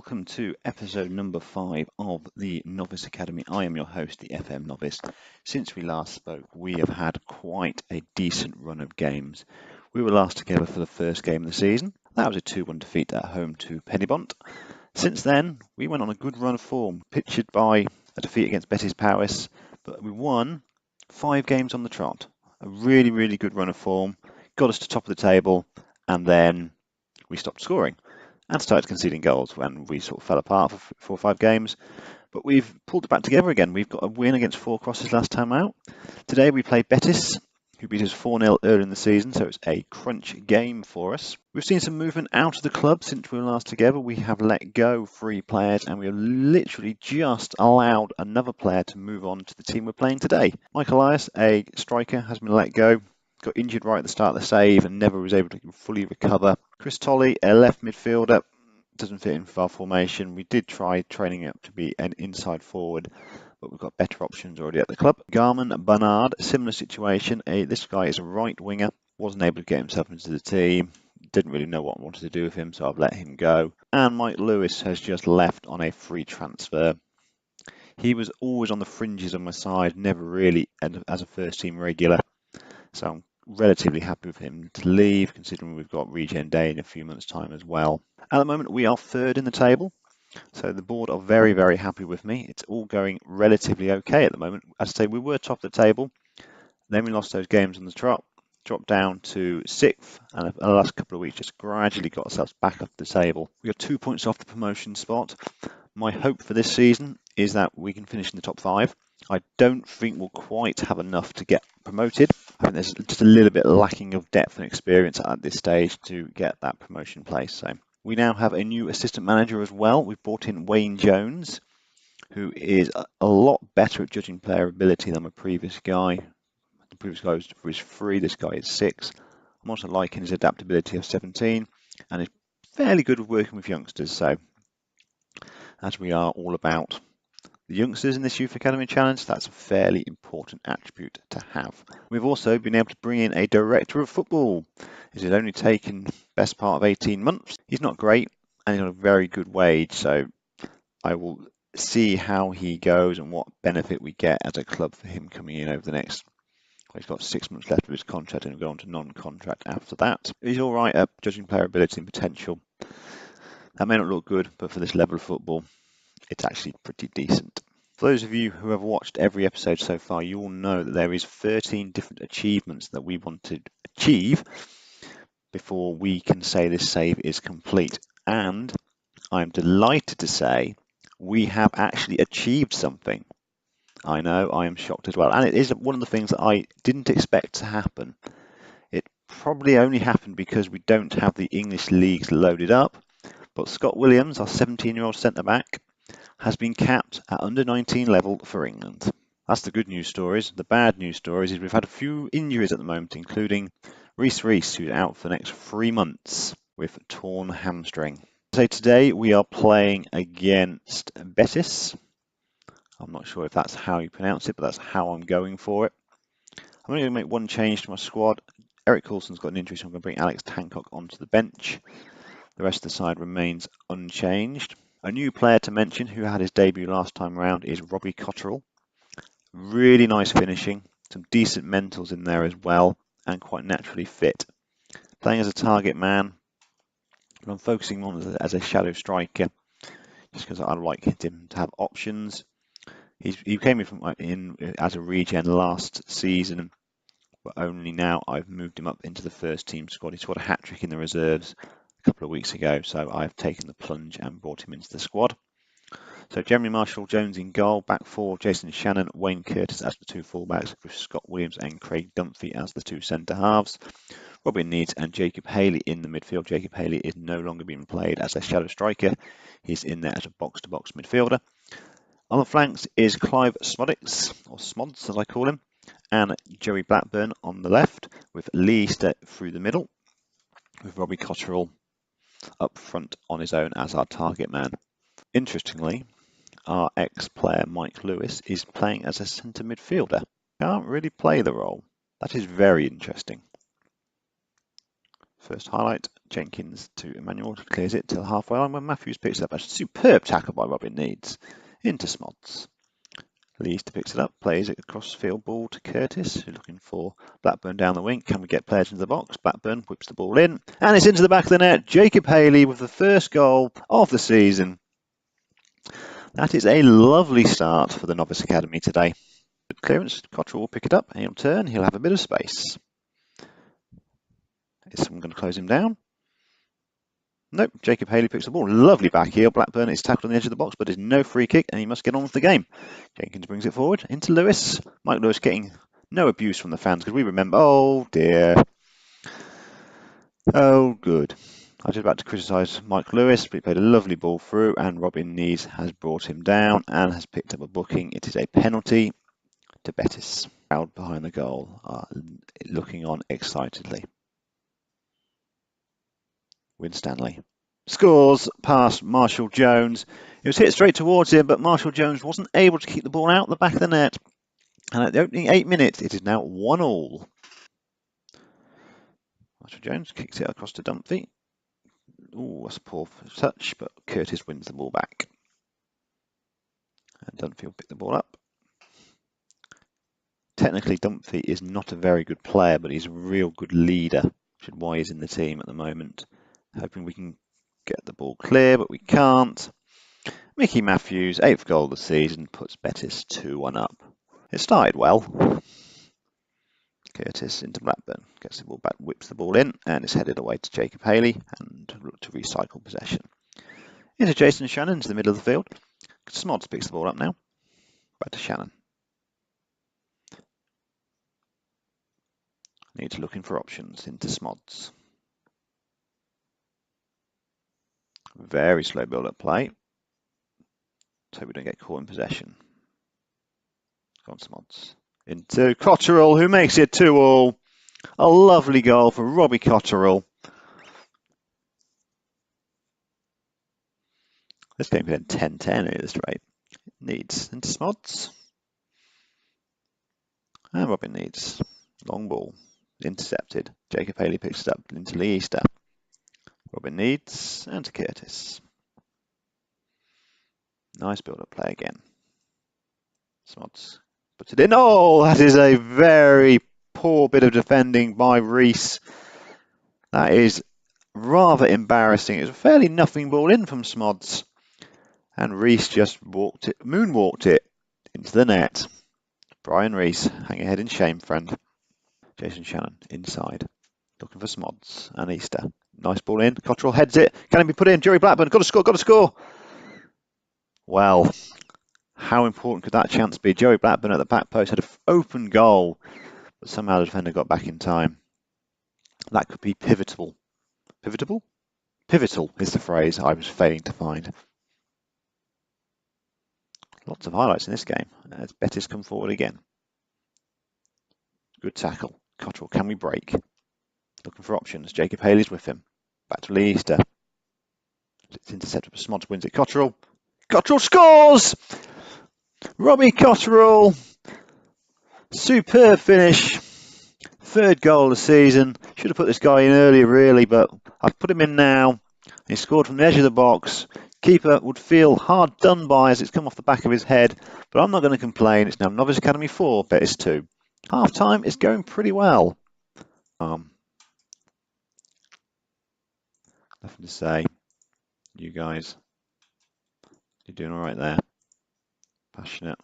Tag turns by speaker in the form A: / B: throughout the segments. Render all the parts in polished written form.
A: welcome to episode number 5 of the Novice Academy. I am your host, the FM Novice. Since we last spoke, we have had quite a decent run of games. We were last together for the first game of the season. That was a 2-1 defeat at home to Pennybont. Since then, we went on a good run of form, pictured by a defeat against Betty's Powys, but we won 5 games on the trot. A really, really good run of form, got us to top of the table, and then we stopped scoring and started conceding goals when we sort of fell apart for 4 or 5 games. But we've pulled it back together again. We've got a win against 4 Crosses last time out. Today we play Betis, who beat us 4-0 earlier in the season, so it's a crunch game for us. We've seen some movement out of the club since we were last together. We have let go 3 players and we have literally just allowed another player to move on to the team we're playing today. Michael Elias, a striker, has been let go. Got injured right at the start of the save and never was able to fully recover. Chris Tolley, a left midfielder, doesn't fit in for our formation. We did try training up to be an inside forward, but we've got better options already at the club. Garman Bernard, similar situation. This guy is a right winger, wasn't able to get himself into the team, didn't really know what I wanted to do with him, so I've let him go. And Mike Lewis has just left on a free transfer. He was always on the fringes of my side, never really as a first team regular. So I'm relatively happy with him to leave, considering we've got Regen Day in a few months' time as well. At the moment, we are 3rd in the table, so the board are very, very happy with me. It's all going relatively okay at the moment. As I say, we were top of the table, then we lost those games on the trot, dropped down to 6th, and in the last couple of weeks just gradually got ourselves back up the table. We got 2 points off the promotion spot. My hope for this season is that we can finish in the top 5. I don't think we'll quite have enough to get promoted. I think there's just a little bit lacking of depth and experience at this stage to get that promotion place. So we now have a new assistant manager as well. We've brought in Wayne Jones, who is a lot better at judging player ability than my previous guy. The previous guy was 3, this guy is 6. I'm also liking his adaptability of 17 and is fairly good with working with youngsters. So as we are all about the youngsters in this Youth Academy Challenge, that's a fairly important attribute to have. We've also been able to bring in a director of football. This has only taken best part of 18 months. He's not great and he's on a very good wage, so I will see how he goes and what benefit we get as a club for him coming in over the next, well, he's got 6 months left of his contract and he'll go on to non-contract after that. He's all right at judging player ability and potential. That may not look good, but for this level of football, it's actually pretty decent. For those of you who have watched every episode so far, you will know that there is 13 different achievements that we want to achieve before we can say this save is complete. And I'm delighted to say we have actually achieved something. I know, I am shocked as well. And it is one of the things that I didn't expect to happen. It probably only happened because we don't have the English leagues loaded up. But Scott Williams, our 17-year-old centre-back, has been capped at under-19 level for England. That's the good news stories. The bad news stories is we've had a few injuries at the moment, including Reece, who's out for the next 3 months with torn hamstring. So today we are playing against Betis. I'm not sure if that's how you pronounce it, but that's how I'm going for it. I'm only going to make one change to my squad. Eric Coulson's got an injury, so I'm going to bring Alex Tancock onto the bench. The rest of the side remains unchanged. A new player to mention who had his debut last time around is Robbie Cotterill. Really nice finishing, some decent mentals in there as well, and quite naturally fit. Playing as a target man, but I'm focusing on as a shadow striker, just because I like him to have options. He came in as a regen last season, but only now I've moved him up into the first team squad. He scored a hat-trick in the reserves a couple of weeks ago, so I've taken the plunge and brought him into the squad. So Jeremy Marshall-Jones in goal, back 4, Jason Shannon, Wayne Curtis as the 2 fullbacks, with Scott Williams and Craig Dunphy as the 2 centre-halves. Robin Needs and Jacob Haley in the midfield. Jacob Haley is no longer being played as a shadow striker. He's in there as a box-to-box midfielder. On the flanks is Clive Smodix, or Smods as I call him, and Joey Blackburn on the left, with Lee through the middle, with Robbie Cotterill up front on his own as our target man. Interestingly, our ex-player Mike Lewis is playing as a centre midfielder. Can't really play the role. That is very interesting. First highlight, Jenkins to Emmanuel, clears it to the halfway line when Matthews picks up a superb tackle by Robin Needs into Smods. Leicester picks it up, plays it across field ball to Curtis, who's looking for Blackburn down the wing. Can we get players into the box? Blackburn whips the ball in, and it's into the back of the net. Jacob Haley with the first goal of the season. That is a lovely start for the Novice Academy today. Good clearance, Cottrell will pick it up, he'll turn, he'll have a bit of space. Is someone going to close him down? Nope, Jacob Haley picks the ball. Lovely back heel. Blackburn is tackled on the edge of the box, but there's no free kick, and he must get on with the game. Jenkins brings it forward into Lewis. Mike Lewis getting no abuse from the fans, because we remember, oh dear. Oh, good. I was just about to criticise Mike Lewis, but he played a lovely ball through, and Robin Nees has brought him down and has picked up a booking. It is a penalty to Betis. Crowd behind the goal are looking on excitedly. Winstanley scores past Marshall Jones. It was hit straight towards him, but Marshall Jones wasn't able to keep the ball out the back of the net. And at the opening 8 minutes, it is now 1-1. Marshall Jones kicks it across to Dunphy. Oh, that's a poor touch, but Curtis wins the ball back. And Dunphy will pick the ball up. Technically, Dunphy is not a very good player, but he's a real good leader, which is why he's in the team at the moment. Hoping we can get the ball clear, but we can't. Mickey Matthews, 8th goal of the season, puts Betis 2-1 up. It started well. Curtis into Blackburn, gets the ball back, whips the ball in, and is headed away to Jacob Haley and look to recycle possession. Into Jason Shannon to the middle of the field. Smods picks the ball up now. Back to Shannon. Needs looking for options into Smods. Very slow build-up play. So we don't get caught in possession. Go on, Smods. Into Cotterell, who makes it 2-2. A lovely goal for Robbie Cotterell. This game could end 10-10 at this rate. Needs into Smods. And Robin Needs. Long ball. Intercepted. Jacob Haley picks it up into Leicester. Robin Needs and to Curtis. Nice build-up play again. Smods puts it in. Oh, that is a very poor bit of defending by Reese. That is rather embarrassing. It was a fairly nothing ball in from Smods. And Reese just moonwalked it into the net. Brian Reese, hang your head in shame, friend. Jason Shannon inside, looking for Smods and Easter. Nice ball in. Cottrell heads it. Can it be put in? Jerry Blackburn, got to score, got to score. Well, how important could that chance be? Jerry Blackburn at the back post had an open goal, but somehow the defender got back in time. That could be pivotal. Pivotal? Pivotal is the phrase I was failing to find. Lots of highlights in this game as Betis come forward again. Good tackle. Cottrell, can we break? Looking for options. Jacob Haley's with him. Back to Leicester. It's intercepted, but Smods wins it. Cottrell. Cottrell scores! Robbie Cottrell. Superb finish. 3rd goal of the season. Should have put this guy in earlier, really, but I've put him in now. He scored from the edge of the box. Keeper would feel hard done by as it's come off the back of his head, but I'm not going to complain. It's now Novice Academy 4, Betis 2. Half time is going pretty well. Nothing to say. You guys, you're doing all right there. Passionate.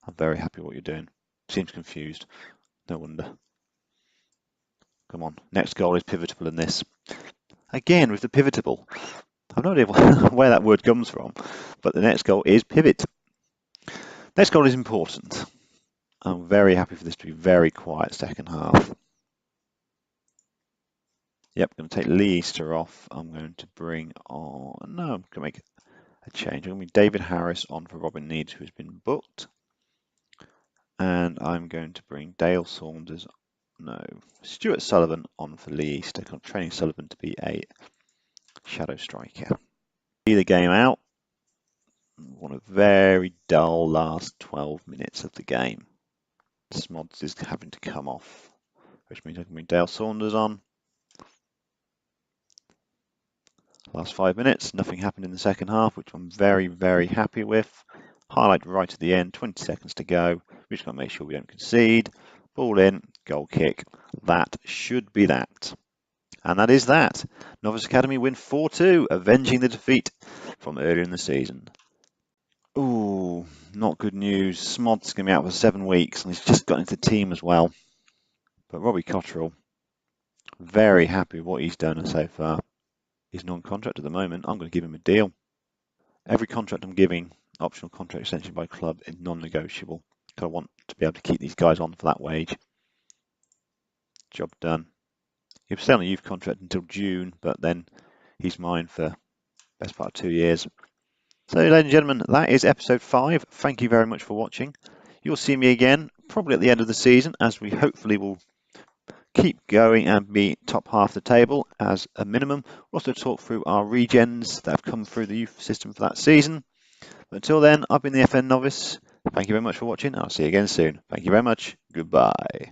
A: I'm very happy with what you're doing. Seems confused. No wonder. Come on. Next goal is pivotal in this. Again with the pivotal. I've no idea where that word comes from, but the next goal is pivot. Next goal is important. I'm very happy for this to be very quiet second half. Yep, I'm going to take Leicester off. I'm going to bring on... No, I'm going to make a change. I'm going to bring David Harris on for Robin Needs, who's been booked. And I'm going to bring Dale Saunders... No, Stuart Sullivan on for Leicester. I'm training Sullivan to be a shadow striker. See the game out. One a very dull last 12 minutes of the game. Smods is having to come off, which means I can bring Dale Saunders on. Last 5 minutes, nothing happened in the second half, which I'm very, very happy with. Highlight right at the end, 20 seconds to go. We're just going to make sure we don't concede. Ball in, goal kick. That should be that. And that is that. Novice Academy win 4-2, avenging the defeat from earlier in the season. Ooh, not good news. Smod's going to be out for 7 weeks, and he's just got into the team as well. But Robbie Cottrell, very happy with what he's done so far. He's non-contract at the moment. I'm going to give him a deal. Every contract I'm giving, optional contract extension by club, is non-negotiable. So I want to be able to keep these guys on for that wage. Job done. He'll stay on a youth contract until June, but then he's mine for the best part of 2 years. So, ladies and gentlemen, that is episode 5. Thank you very much for watching. You'll see me again, probably at the end of the season, as we hopefully will keep going and be top half the table as a minimum. We'll also talk through our regens that have come through the youth system for that season. But until then, I've been the FN Novice. Thank you very much for watching. I'll see you again soon. Thank you very much. Goodbye.